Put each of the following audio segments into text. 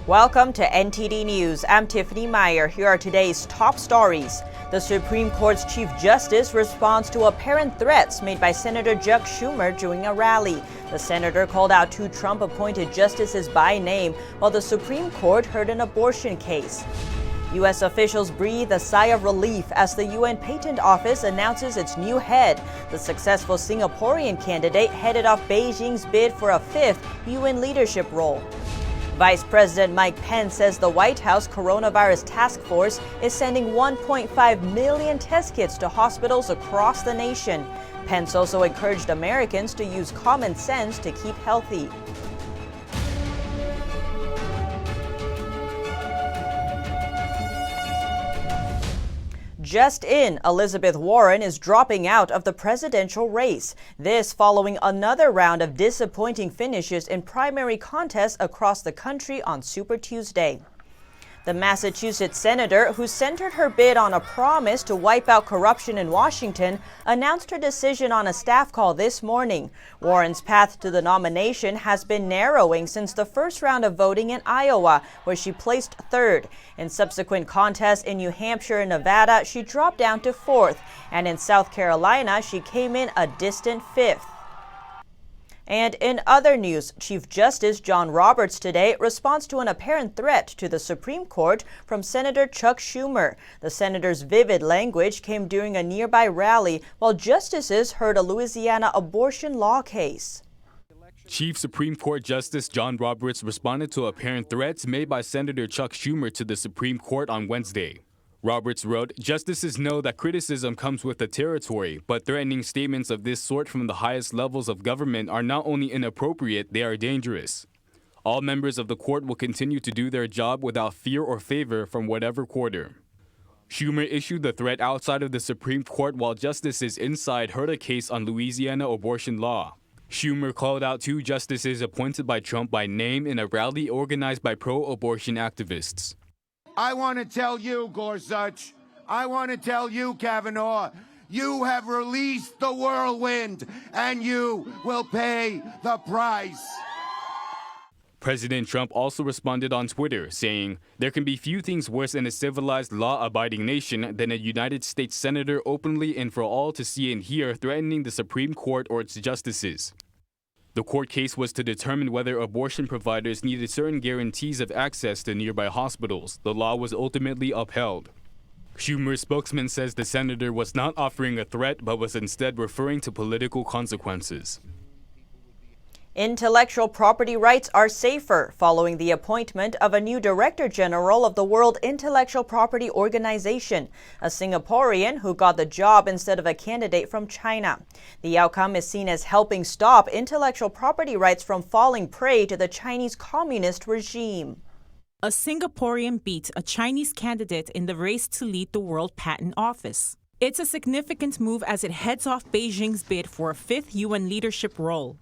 Welcome to NTD News. I'm Tiffany Meyer. Here are today's top stories. The Supreme Court's Chief Justice responds to apparent threats made by Senator Chuck Schumer during a rally. The senator called out two Trump-appointed justices by name, while the Supreme Court heard an abortion case. U.S. officials breathe a sigh of relief as the UN Patent Office announces its new head. The successful Singaporean candidate headed off Beijing's bid for a fifth UN leadership role. Vice President Mike Pence says the White House Coronavirus Task Force is sending 1.5 million test kits to hospitals across the nation. Pence also encouraged Americans to use common sense to keep healthy. Just in, Elizabeth Warren is dropping out of the presidential race. This following another round of disappointing finishes in primary contests across the country on Super Tuesday. The Massachusetts senator, who centered her bid on a promise to wipe out corruption in Washington, announced her decision on a staff call this morning. Warren's path to the nomination has been narrowing since the first round of voting in Iowa, where she placed third. In subsequent contests in New Hampshire and Nevada, she dropped down to fourth. And in South Carolina, she came in a distant fifth. And in other news, Chief Justice John Roberts today responds to an apparent threat to the Supreme Court from Senator Chuck Schumer. The senator's vivid language came during a nearby rally while justices heard a Louisiana abortion law case. Chief Supreme Court Justice John Roberts responded to apparent threats made by Senator Chuck Schumer to the Supreme Court on Wednesday. Roberts wrote, "Justices know that criticism comes with the territory, but threatening statements of this sort from the highest levels of government are not only inappropriate, they are dangerous. All members of the court will continue to do their job without fear or favor from whatever quarter." Schumer issued the threat outside of the Supreme Court while justices inside heard a case on Louisiana abortion law. Schumer called out two justices appointed by Trump by name in a rally organized by pro-abortion activists. I want to tell you, Gorsuch, I want to tell you, Kavanaugh, you have released the whirlwind, and you will pay the price. President Trump also responded on Twitter, saying, "There can be few things worse in a civilized, law-abiding nation than a United States senator openly and for all to see and hear threatening the Supreme Court or its justices." The court case was to determine whether abortion providers needed certain guarantees of access to nearby hospitals. The law was ultimately upheld. Schumer's spokesman says the senator was not offering a threat but was instead referring to political consequences. Intellectual property rights are safer following the appointment of a new Director General of the World Intellectual Property Organization, a Singaporean who got the job instead of a candidate from China. The outcome is seen as helping stop intellectual property rights from falling prey to the Chinese communist regime. A Singaporean beat a Chinese candidate in the race to lead the World Patent Office. It's a significant move as it heads off Beijing's bid for a fifth UN leadership role.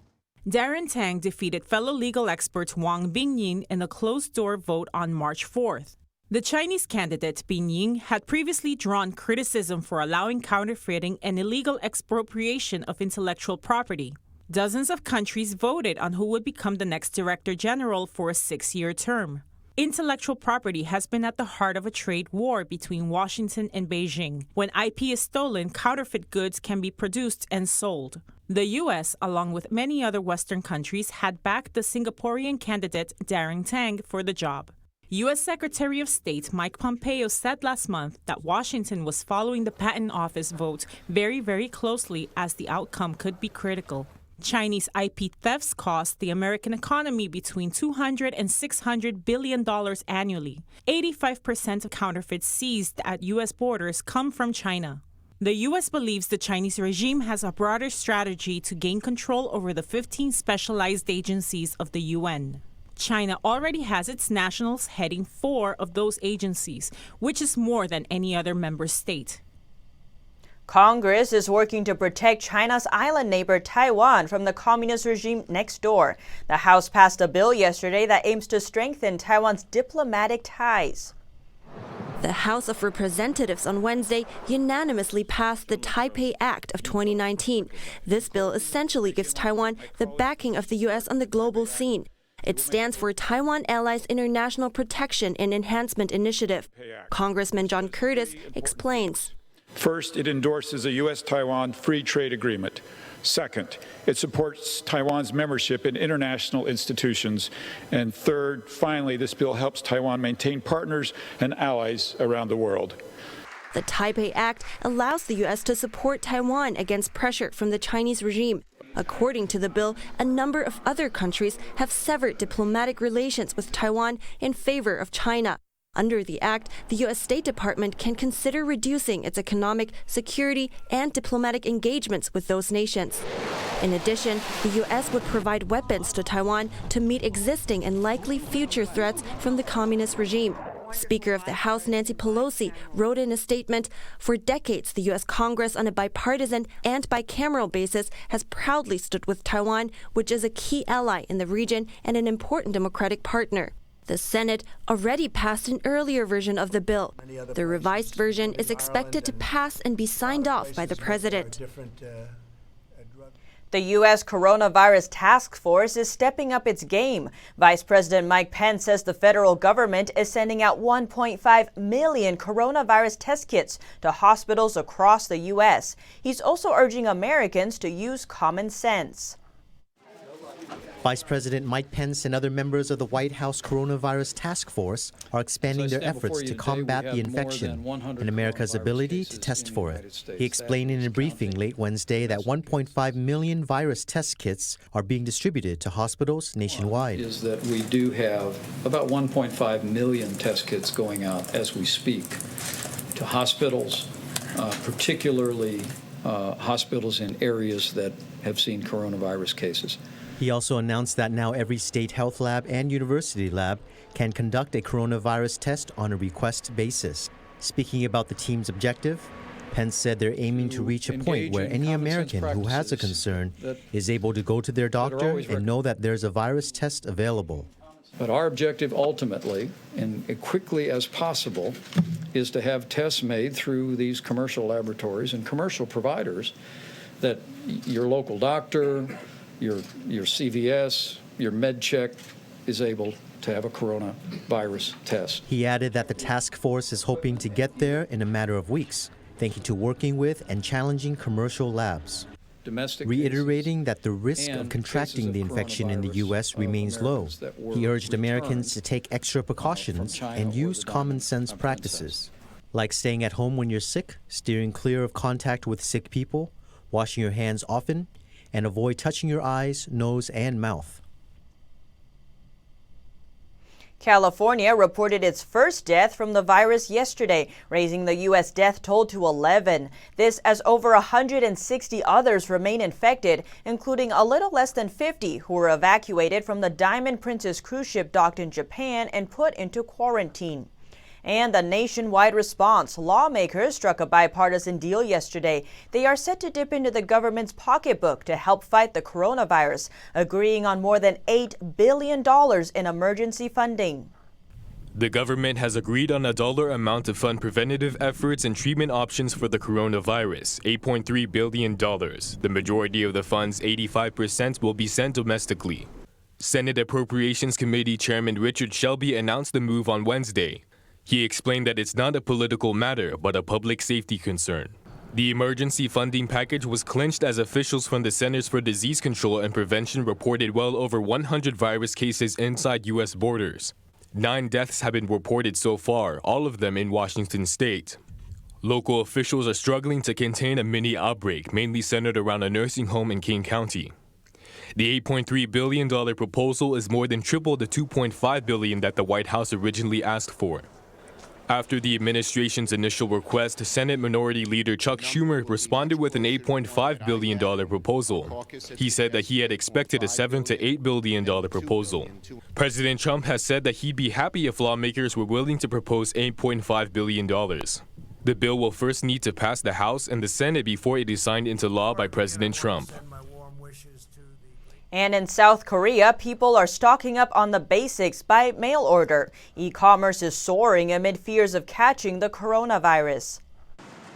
Darren Tang defeated fellow legal expert Wang Bingyin in a closed-door vote on March 4th. The Chinese candidate Bingyin had previously drawn criticism for allowing counterfeiting and illegal expropriation of intellectual property. Dozens of countries voted on who would become the next Director General for a 6-year term. Intellectual property has been at the heart of a trade war between Washington and Beijing. When IP is stolen, counterfeit goods can be produced and sold. The U.S., along with many other Western countries, had backed the Singaporean candidate Darren Tang for the job. U.S. Secretary of State Mike Pompeo said last month that Washington was following the Patent Office vote very, very closely as the outcome could be critical. Chinese IP thefts cost the American economy between $200 and $600 billion annually. 85% of counterfeits seized at U.S. borders come from China. The U.S. believes the Chinese regime has a broader strategy to gain control over the 15 specialized agencies of the UN. China already has its nationals heading 4 of those agencies, which is more than any other member state. Congress is working to protect China's island neighbor Taiwan from the communist regime next door. The House passed a bill yesterday that aims to strengthen Taiwan's diplomatic ties. The House of Representatives on Wednesday unanimously passed the Taipei Act of 2019. This bill essentially gives Taiwan the backing of the U.S. on the global scene. It stands for Taiwan Allies International Protection and Enhancement Initiative. Congressman John Curtis explains. First, it endorses a U.S.-Taiwan free trade agreement. Second, it supports Taiwan's membership in international institutions. And third, finally, this bill helps Taiwan maintain partners and allies around the world. The Taipei Act allows the U.S. to support Taiwan against pressure from the Chinese regime. According to the bill, a number of other countries have severed diplomatic relations with Taiwan in favor of China. Under the act, the U.S. State Department can consider reducing its economic, security, and diplomatic engagements with those nations. In addition, the U.S. would provide weapons to Taiwan to meet existing and likely future threats from the communist regime. Speaker of the House Nancy Pelosi wrote in a statement, "For decades, the U.S. Congress on a bipartisan and bicameral basis has proudly stood with Taiwan, which is a key ally in the region and an important democratic partner." The Senate already passed an earlier version of the bill. The revised version is expected to pass and be signed off by the president. The U.S. Coronavirus Task Force is stepping up its game. Vice President Mike Pence says the federal government is sending out 1.5 million coronavirus test kits to hospitals across the U.S. He's also urging Americans to use common sense. Vice President Mike Pence and other members of the White House Coronavirus Task Force are expanding their efforts to combat the infection and America's ability to test for it. He explained in a briefing late Wednesday that 1.5 million virus test kits are being distributed to hospitals nationwide. Is that we do have about 1.5 million test kits going out as we speak to hospitals, particularly hospitals in areas that have seen coronavirus cases. He also announced that now every state health lab and university lab can conduct a coronavirus test on a request basis. Speaking about the team's objective, Pence said they're aiming to reach a point where any American who has a concern is able to go to their doctor and know that there's a virus test available. But our objective ultimately, and as quickly as possible, is to have tests made through these commercial laboratories and commercial providers that your local doctor, your CVS, your MedCheck is able to have a coronavirus test. He added that the task force is hoping to get there in a matter of weeks, thanks to working with and challenging commercial labs. Reiterating that the risk of contracting the infection in the U.S. remains low, he urged Americans to take extra precautions and use common sense practices, like staying at home when you're sick, steering clear of contact with sick people, washing your hands often, and avoid touching your eyes, nose, and mouth. California reported its first death from the virus yesterday, raising the U.S. death toll to 11. This as over 160 others remain infected, including a little less than 50 who were evacuated from the Diamond Princess cruise ship docked in Japan and put into quarantine. And a nationwide response. Lawmakers struck a bipartisan deal yesterday. They are set to dip into the government's pocketbook to help fight the coronavirus, agreeing on more than $8 billion in emergency funding. The government has agreed on a dollar amount to fund preventative efforts and treatment options for the coronavirus, $8.3 billion. The majority of the funds, 85%, will be sent domestically. Senate Appropriations Committee Chairman Richard Shelby announced the move on Wednesday. He explained that it's not a political matter, but a public safety concern. The emergency funding package was clinched as officials from the Centers for Disease Control and Prevention reported well over 100 virus cases inside U.S. borders. 9 deaths have been reported so far, all of them in Washington state. Local officials are struggling to contain a mini outbreak, mainly centered around a nursing home in King County. The $8.3 billion proposal is more than triple the $2.5 billion that the White House originally asked for. After the administration's initial request, Senate Minority Leader Chuck Schumer responded with an $8.5 billion proposal. He said that he had expected a $7 to $8 billion proposal. President Trump has said that he'd be happy if lawmakers were willing to propose $8.5 billion. The bill will first need to pass the House and the Senate before it is signed into law by President Trump. And in South Korea, people are stocking up on the basics by mail order. E-commerce is soaring amid fears of catching the coronavirus.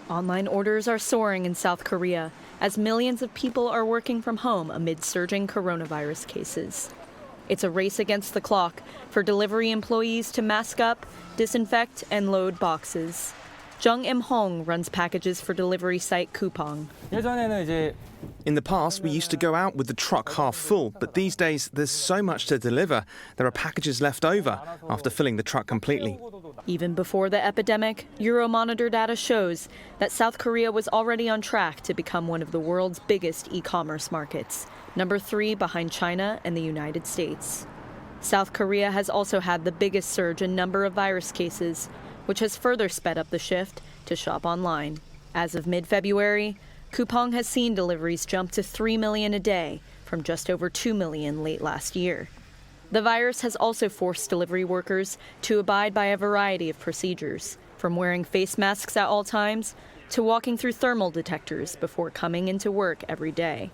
Online orders are soaring in South Korea as millions of people are working from home amid surging coronavirus cases. It's a race against the clock for delivery employees to mask up, disinfect, and load boxes. Jung Im-hong runs packages for delivery site Coupang. In the past, we used to go out with the truck half full, but these days there's so much to deliver. There are packages left over after filling the truck completely. Even before the epidemic, Euromonitor data shows that South Korea was already on track to become one of the world's biggest e-commerce markets, number 3 behind China and the United States. South Korea has also had the biggest surge in number of virus cases, which has further sped up the shift to shop online. As of mid-February, Coupang has seen deliveries jump to 3 million a day from just over 2 million late last year. The virus has also forced delivery workers to abide by a variety of procedures, from wearing face masks at all times to walking through thermal detectors before coming into work every day.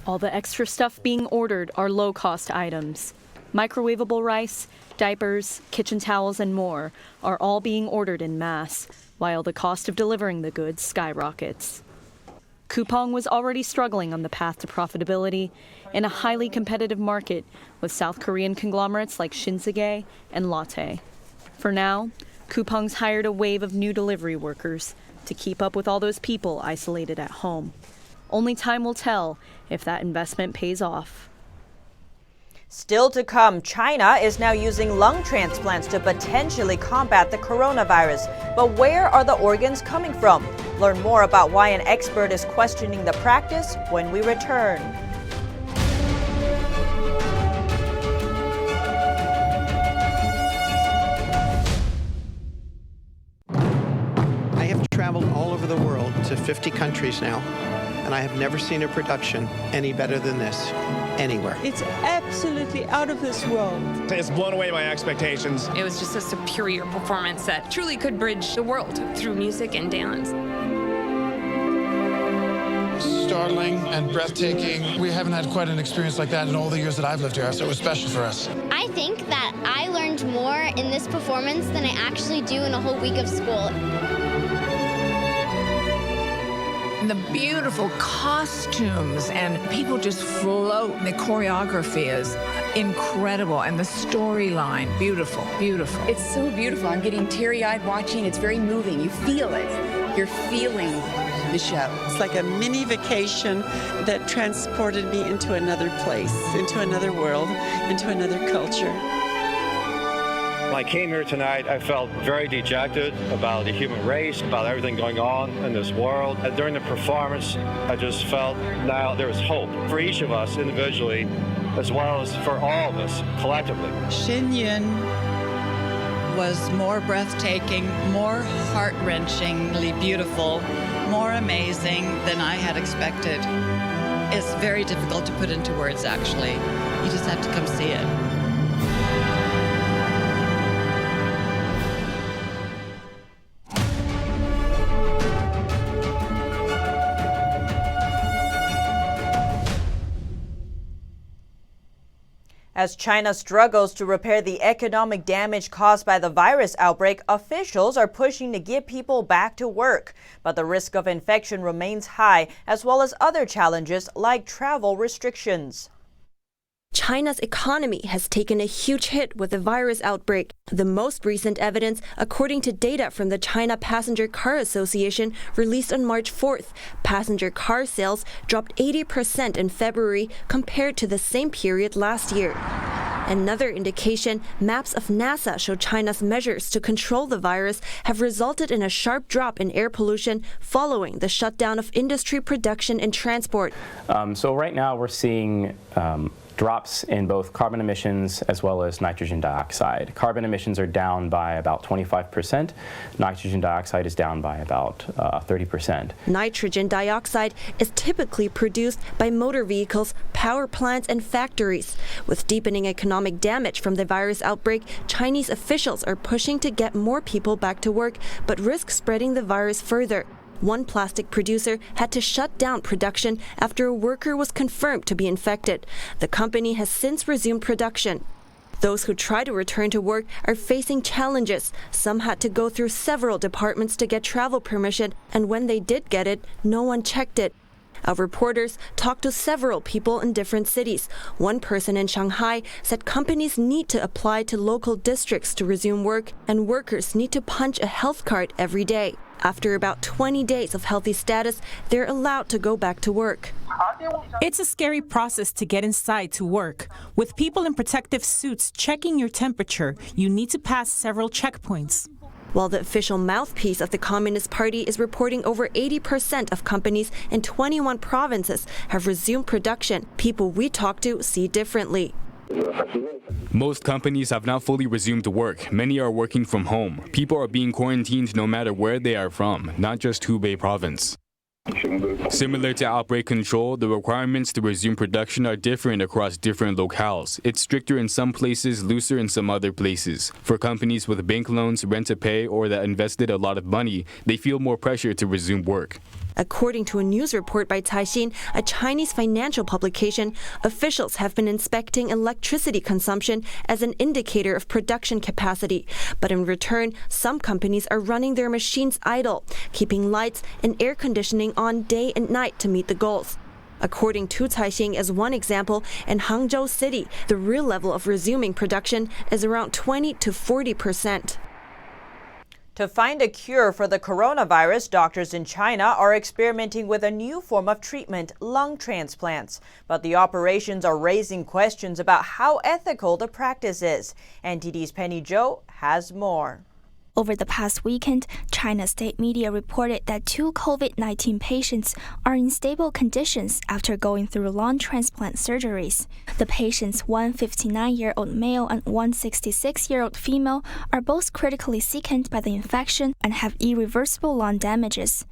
All the extra stuff being ordered are low-cost items. Microwavable rice, diapers, kitchen towels, and more are all being ordered en masse, while the cost of delivering the goods skyrockets. Coupang was already struggling on the path to profitability in a highly competitive market with South Korean conglomerates like Shinsegae and Lotte. For now, Coupang's hired a wave of new delivery workers to keep up with all those people isolated at home. Only time will tell if that investment pays off. Still to come, China is now using lung transplants to potentially combat the coronavirus. But where are the organs coming from? Learn more about why an expert is questioning the practice when we return. I have traveled all over the world to 50 countries now, and I have never seen a production any better than this. Anywhere. It's absolutely out of this world. It's blown away my expectations. It was just a superior performance that truly could bridge the world through music and dance. Startling and breathtaking. We haven't had quite an experience like that in all the years that I've lived here, so it was special for us. I think that I learned more in this performance than I actually do in a whole week of school. The beautiful costumes and people just float. The choreography is incredible and the storyline, beautiful, beautiful. It's so beautiful. I'm getting teary-eyed watching. It's very moving. You feel it. You're feeling the show. It's like a mini vacation that transported me into another place, into another world, into another culture. When I came here tonight, I felt very dejected about the human race, about everything going on in this world. And during the performance, I just felt now there was hope for each of us individually, as well as for all of us collectively. Shen Yun was more breathtaking, more heart-wrenchingly beautiful, more amazing than I had expected. It's very difficult to put into words, actually. You just have to come see it. As China struggles to repair the economic damage caused by the virus outbreak, officials are pushing to get people back to work. But the risk of infection remains high, as well as other challenges like travel restrictions. China's economy has taken a huge hit with the virus outbreak. The most recent evidence, according to data from the China Passenger Car Association released on March 4th, passenger car sales dropped 80% in February compared to the same period last year. Another indication, maps of NASA show China's measures to control the virus have resulted in a sharp drop in air pollution following the shutdown of industry production and transport. So right now we're seeing drops in both carbon emissions as well as nitrogen dioxide. Carbon emissions are down by about 25%. Nitrogen dioxide is down by about 30%. Nitrogen dioxide is typically produced by motor vehicles, power plants, and factories. With deepening economic damage from the virus outbreak, Chinese officials are pushing to get more people back to work, but risk spreading the virus further. One plastic producer had to shut down production after a worker was confirmed to be infected. The company has since resumed production. Those who try to return to work are facing challenges. Some had to go through several departments to get travel permission, and when they did get it, no one checked it. Our reporters talked to several people in different cities. One person in Shanghai said companies need to apply to local districts to resume work, and workers need to punch a health card every day. After about 20 days of healthy status, they're allowed to go back to work. It's a scary process to get inside to work. With people in protective suits checking your temperature, you need to pass several checkpoints. While the official mouthpiece of the Communist Party is reporting over 80% of companies in 21 provinces have resumed production, people we talk to see differently. Most companies have not fully resumed work. Many are working from home. People are being quarantined no matter where they are from, not just Hubei province. Similar to outbreak control, the requirements to resume production are different across different locales. It's stricter in some places, looser in some other places. For companies with bank loans, rent-to-pay, or that invested a lot of money, they feel more pressure to resume work. According to a news report by Caixin, a Chinese financial publication, officials have been inspecting electricity consumption as an indicator of production capacity. But in return, some companies are running their machines idle, keeping lights and air conditioning on day and night to meet the goals. According to Caixin, as one example, in Hangzhou City, the real level of resuming production is around 20 to 40%. To find a cure for the coronavirus, doctors in China are experimenting with a new form of treatment, lung transplants. But the operations are raising questions about how ethical the practice is. NTD's Penny Zhou has more. Over the past weekend, China's state media reported that 2 COVID-19 patients are in stable conditions after going through lung transplant surgeries. The patients, one 59-year-old male and one 66-year-old female, are both critically sickened by the infection and have irreversible lung damages.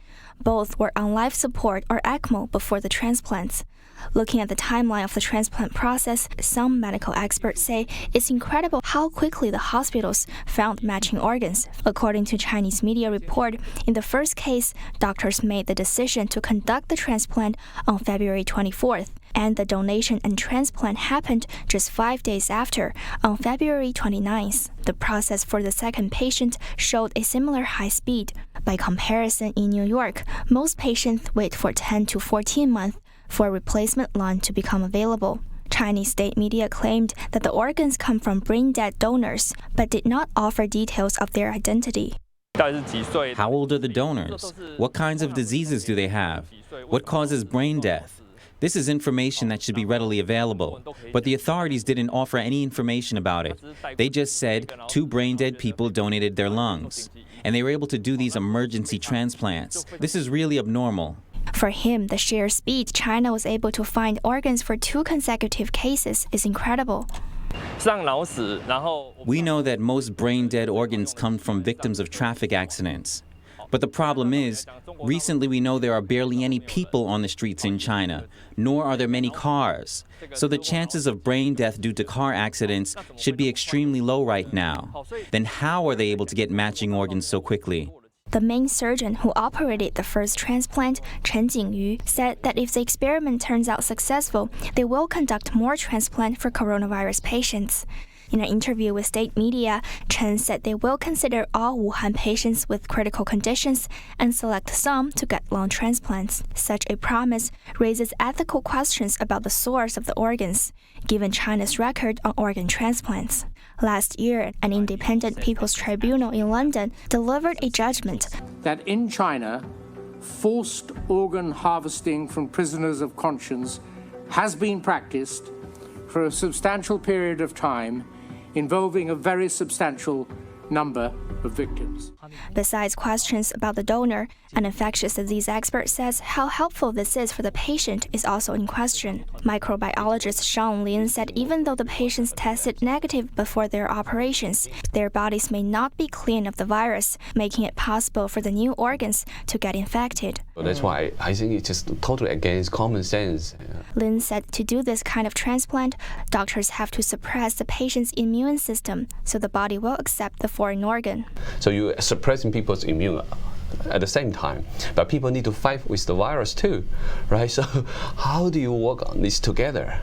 Both were on life support or ECMO before the transplants. Looking at the timeline of the transplant process, some medical experts say it's incredible how quickly the hospitals found matching organs. According to Chinese media report, in the first case, doctors made the decision to conduct the transplant on February 24th, and the donation and transplant happened just 5 days after, on February 29th. The process for the second patient showed a similar high speed. By comparison, in New York, most patients wait for 10 to 14 months for a replacement lung to become available. Chinese state media claimed that the organs come from brain-dead donors, but did not offer details of their identity. How old are the donors? What kinds of diseases do they have? What causes brain death? This is information that should be readily available, but the authorities didn't offer any information about it. They just said 2 brain-dead people donated their lungs, and they were able to do these emergency transplants. This is really abnormal. For him, the sheer speed China was able to find organs for 2 consecutive cases is incredible. We know that most brain-dead organs come from victims of traffic accidents. But the problem is, recently we know there are barely any people on the streets in China, nor are there many cars. So the chances of brain death due to car accidents should be extremely low right now. Then how are they able to get matching organs so quickly? The main surgeon who operated the first transplant, Chen Jingyu, said that if the experiment turns out successful, they will conduct more transplants for coronavirus patients. In an interview with state media, Chen said they will consider all Wuhan patients with critical conditions and select some to get lung transplants. Such a promise raises ethical questions about the source of the organs, given China's record on organ transplants. Last year, an independent People's Tribunal in London delivered a judgment that in China, forced organ harvesting from prisoners of conscience has been practiced for a substantial period of time, involving a very substantial number of victims. Besides questions about the donor, an infectious disease expert says how helpful this is for the patient is also in question. Microbiologist Shen Yun said even though the patients tested negative before their operations, their bodies may not be clean of the virus, making it possible for the new organs to get infected. That's why I think it's just totally against common sense. Lin said to do this kind of transplant, doctors have to suppress the patient's immune system so the body will accept the foreign organ. So you're suppressing people's immune at the same time, but people need to fight with the virus too, right? So how do you work on this together?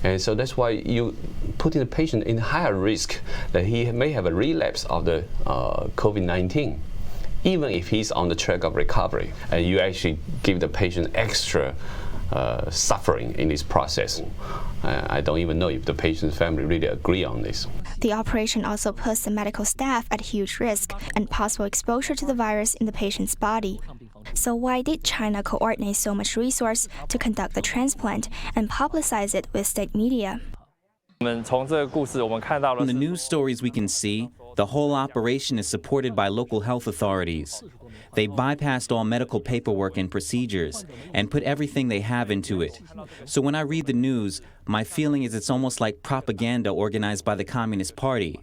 And so that's why you putting the patient in higher risk that he may have a relapse of the COVID-19. even if he's on the track of recovery, and you actually give the patient extra suffering in this process. I don't even know if the patient's family really agree on this. The operation also puts the medical staff at huge risk and possible exposure to the virus in the patient's body. So why did China coordinate so much resource to conduct the transplant and publicize it with state media? From the news stories we can see, the whole operation is supported by local health authorities. They bypassed all medical paperwork and procedures and put everything they have into it. So when I read the news, my feeling is it's almost like propaganda organized by the Communist Party.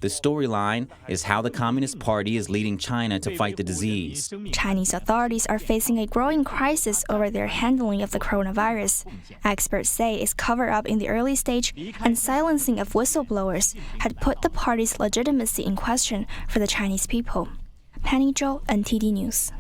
The storyline is how the Communist Party is leading China to fight the disease. Chinese authorities are facing a growing crisis over their handling of the coronavirus. Experts say its cover-up in the early stage and silencing of whistleblowers had put the party's legitimacy in question for the Chinese people. Penny Zhou, NTD News.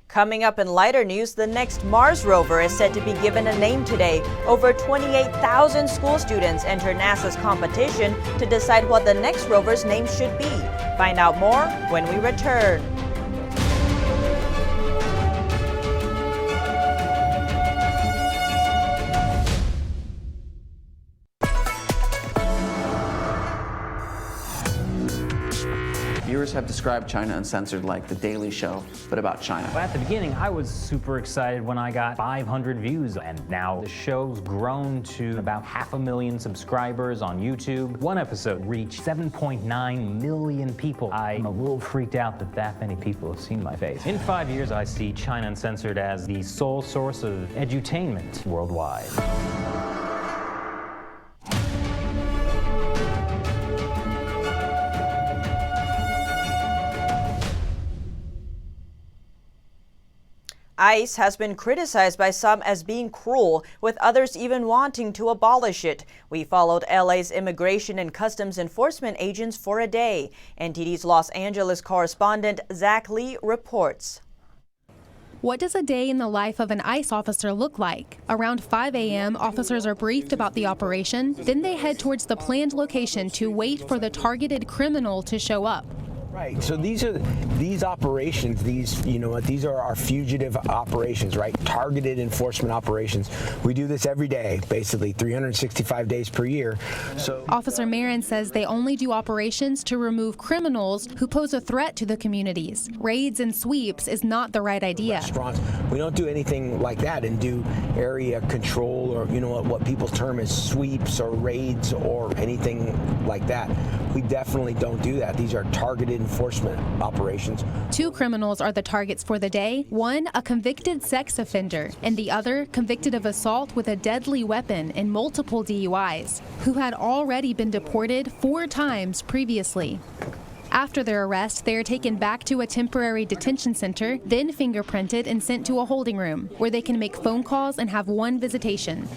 Coming up in lighter news, the next Mars rover is said to be given a name today. Over 28,000 school students enter NASA's competition to decide what the next rover's name should be. Find out more when we return. Viewers have described China Uncensored like The Daily Show, but about China. At the beginning, I was super excited when I got 500 views, and now the show's grown to about 500,000 subscribers on YouTube. One episode reached 7.9 million people. I'm a little freaked out that that many people have seen my face. In 5 years, I see China Uncensored as the sole source of edutainment worldwide. ICE has been criticized by some as being cruel, with others even wanting to abolish it. We followed LA's immigration and customs enforcement agents for a day. NTD's Los Angeles correspondent Zach Lee reports. What does a day in the life of an ICE officer look like? Around 5 a.m., officers are briefed about the operation. Then they head towards the planned location to wait for the targeted criminal to show up. Right. So these operations, these are our fugitive operations, right? Targeted enforcement operations. We do this every day, basically 365 days per year. So Officer Marin says they only do operations to remove criminals who pose a threat to the communities. Raids and sweeps is not the right idea. Restaurants, we don't do anything like that and do area control or what people term as sweeps or raids or anything like that. We definitely don't do that. These are targeted enforcement operations. 2 criminals are the targets for the day. One, a convicted sex offender, and the other convicted of assault with a deadly weapon and multiple DUIs, who had already been deported 4 times previously. After their arrest, they are taken back to a temporary detention center, then fingerprinted and sent to a holding room, where they can make phone calls and have 1 visitation.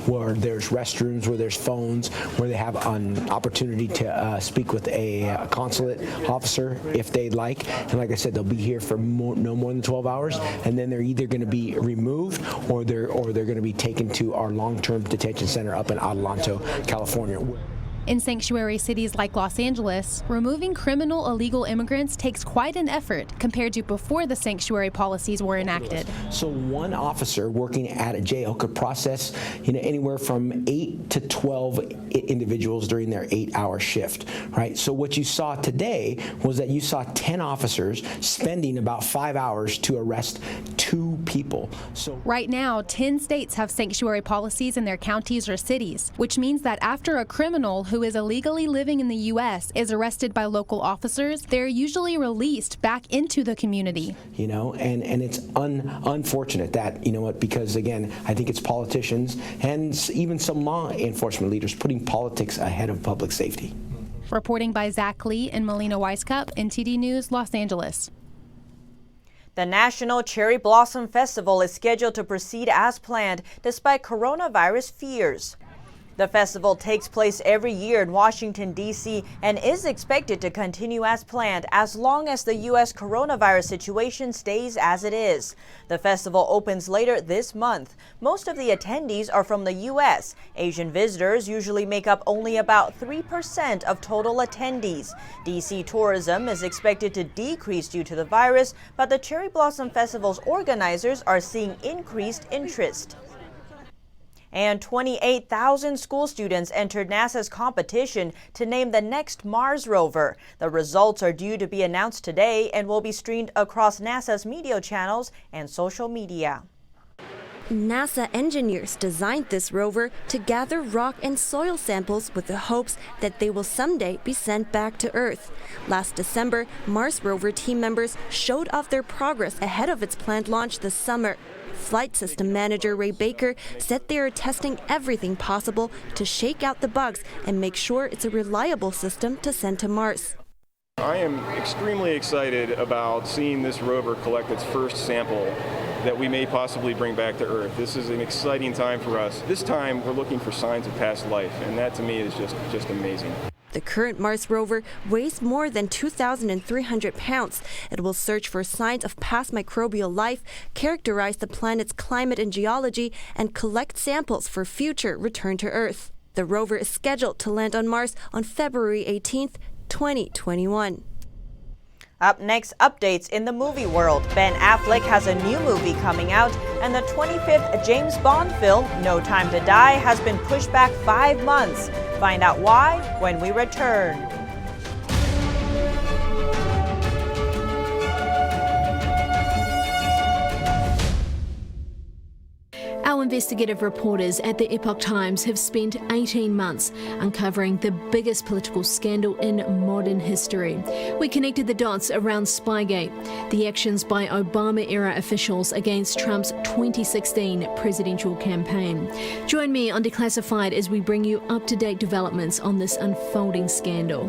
Where there's restrooms, where there's phones, where they have an opportunity to speak with a consulate officer if they'd like. And like I said, they'll be here for no more than 12 hours, and then they're either going to be removed or they're going to be taken to our long-term detention center up in Adelanto, California. In sanctuary cities like Los Angeles, removing criminal illegal immigrants takes quite an effort compared to before the sanctuary policies were enacted. So one officer working at a jail could process anywhere from 8 to 12 individuals during their 8-hour shift, right? So what you saw today was that you saw 10 officers spending about 5 hours to arrest 2 people. So right now, 10 states have sanctuary policies in their counties or cities, which means that after a criminal who is illegally living in the U.S. is arrested by local officers, they're usually released back into the community. And it's unfortunate that, because again, I think it's politicians and even some law enforcement leaders putting politics ahead of public safety. Reporting by Zach Lee and Melina Weiskup, NTD News, Los Angeles. The National Cherry Blossom Festival is scheduled to proceed as planned despite coronavirus fears. The festival takes place every year in Washington, D.C. and is expected to continue as planned as long as the U.S. coronavirus situation stays as it is. The festival opens later this month. Most of the attendees are from the U.S. Asian visitors usually make up only about 3% of total attendees. D.C. tourism is expected to decrease due to the virus, but the Cherry Blossom Festival's organizers are seeing increased interest. And 28,000 school students entered NASA's competition to name the next Mars rover. The results are due to be announced today and will be streamed across NASA's media channels and social media. NASA engineers designed this rover to gather rock and soil samples with the hopes that they will someday be sent back to Earth. Last December, Mars rover team members showed off their progress ahead of its planned launch this summer. Flight System Manager Ray Baker said they are testing everything possible to shake out the bugs and make sure it's a reliable system to send to Mars. I am extremely excited about seeing this rover collect its first sample that we may possibly bring back to Earth. This is an exciting time for us. This time we're looking for signs of past life, and that to me is just amazing. The current Mars rover weighs more than 2,300 pounds. It will search for signs of past microbial life, characterize the planet's climate and geology, and collect samples for future return to Earth. The rover is scheduled to land on Mars on February 18th, 2021. Up next, updates in the movie world. Ben Affleck has a new movie coming out, and the 25th James Bond film, No Time to Die, has been pushed back 5 months. Find out why when we return. Our investigative reporters at the Epoch Times have spent 18 months uncovering the biggest political scandal in modern history. We connected the dots around Spygate, the actions by Obama-era officials against Trump's 2016 presidential campaign. Join me on Declassified as we bring you up-to-date developments on this unfolding scandal.